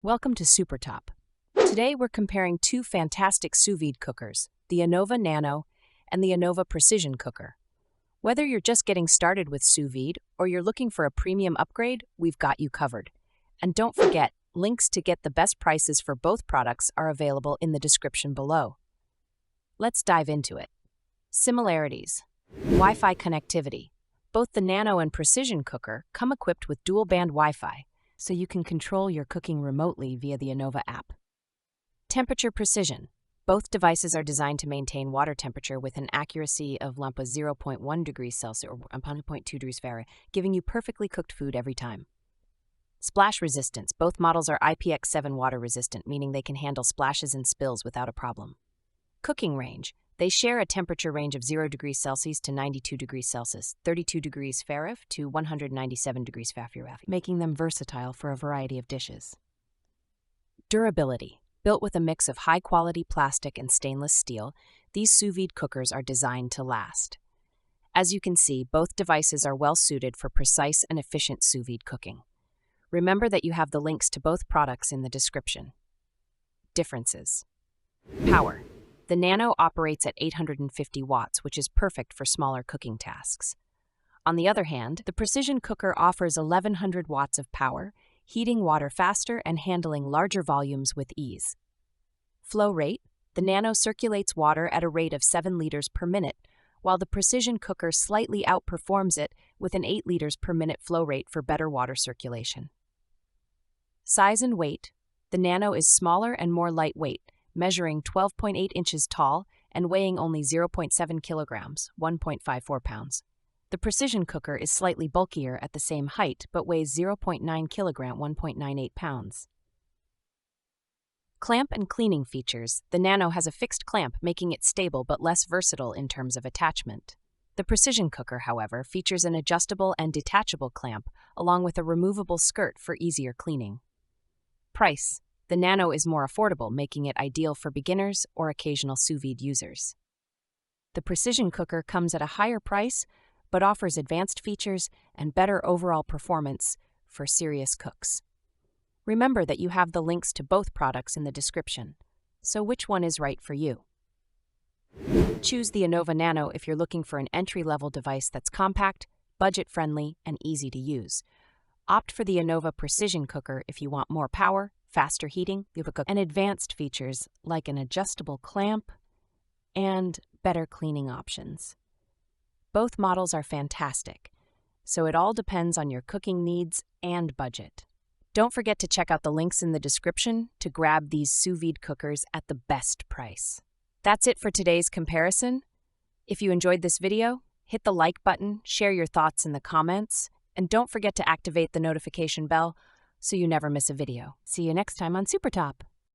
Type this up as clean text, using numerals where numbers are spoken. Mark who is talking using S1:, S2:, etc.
S1: Welcome to Super Top. Today we're comparing two fantastic sous vide cookers, the Anova Nano and the Anova Precision Cooker. Whether you're just getting started with sous vide or you're looking for a premium upgrade, we've got you covered. And don't forget, links to get the best prices for both products are available in the description below. Let's dive into it. Similarities. Wi-Fi connectivity. Both the Nano and Precision Cooker come equipped with dual-band Wi-Fi, so you can control your cooking remotely via the Anova app. Temperature precision. Both devices are designed to maintain water temperature with an accuracy of 0.1 degrees Celsius or 0.2 degrees Fahrenheit, giving you perfectly cooked food every time. Splash resistance. Both models are IPX7 water resistant, meaning they can handle splashes and spills without a problem. Cooking range. They share a temperature range of 0 degrees Celsius to 92 degrees Celsius, 32 degrees Fahrenheit to 197 degrees Fahrenheit, making them versatile for a variety of dishes. Durability. Built with a mix of high-quality plastic and stainless steel, these sous vide cookers are designed to last. As you can see, both devices are well-suited for precise and efficient sous vide cooking. Remember that you have the links to both products in the description. Differences. Power. The Nano operates at 850 watts, which is perfect for smaller cooking tasks. On the other hand, the Precision Cooker offers 1100 watts of power, heating water faster and handling larger volumes with ease. Flow rate. The Nano circulates water at a rate of 7 liters per minute, while the Precision Cooker slightly outperforms it with an 8 liters per minute flow rate for better water circulation. Size and weight. The Nano is smaller and more lightweight, measuring 12.8 inches tall and weighing only 0.7 kilograms, 1.54 pounds. The Precision Cooker is slightly bulkier at the same height, but weighs 0.9 kilogram, 1.98 pounds. Clamp and cleaning features. The Nano has a fixed clamp, making it stable but less versatile in terms of attachment. The Precision Cooker, however, features an adjustable and detachable clamp, along with a removable skirt for easier cleaning. Price. The Nano is more affordable, making it ideal for beginners or occasional sous vide users. The Precision Cooker comes at a higher price, but offers advanced features and better overall performance for serious cooks. Remember that you have the links to both products in the description, so which one is right for you? Choose the Anova Nano if you're looking for an entry-level device that's compact, budget-friendly, and easy to use. Opt for the Anova Precision Cooker if you want more power, faster heating, and advanced features like an adjustable clamp and better cleaning options. Both models are fantastic, so it all depends on your cooking needs and budget. Don't forget to check out the links in the description to grab these sous vide cookers at the best price. That's it for today's comparison. If you enjoyed this video, hit the like button, share your thoughts in the comments, and don't forget to activate the notification bell so you never miss a video. See you next time on Super Top.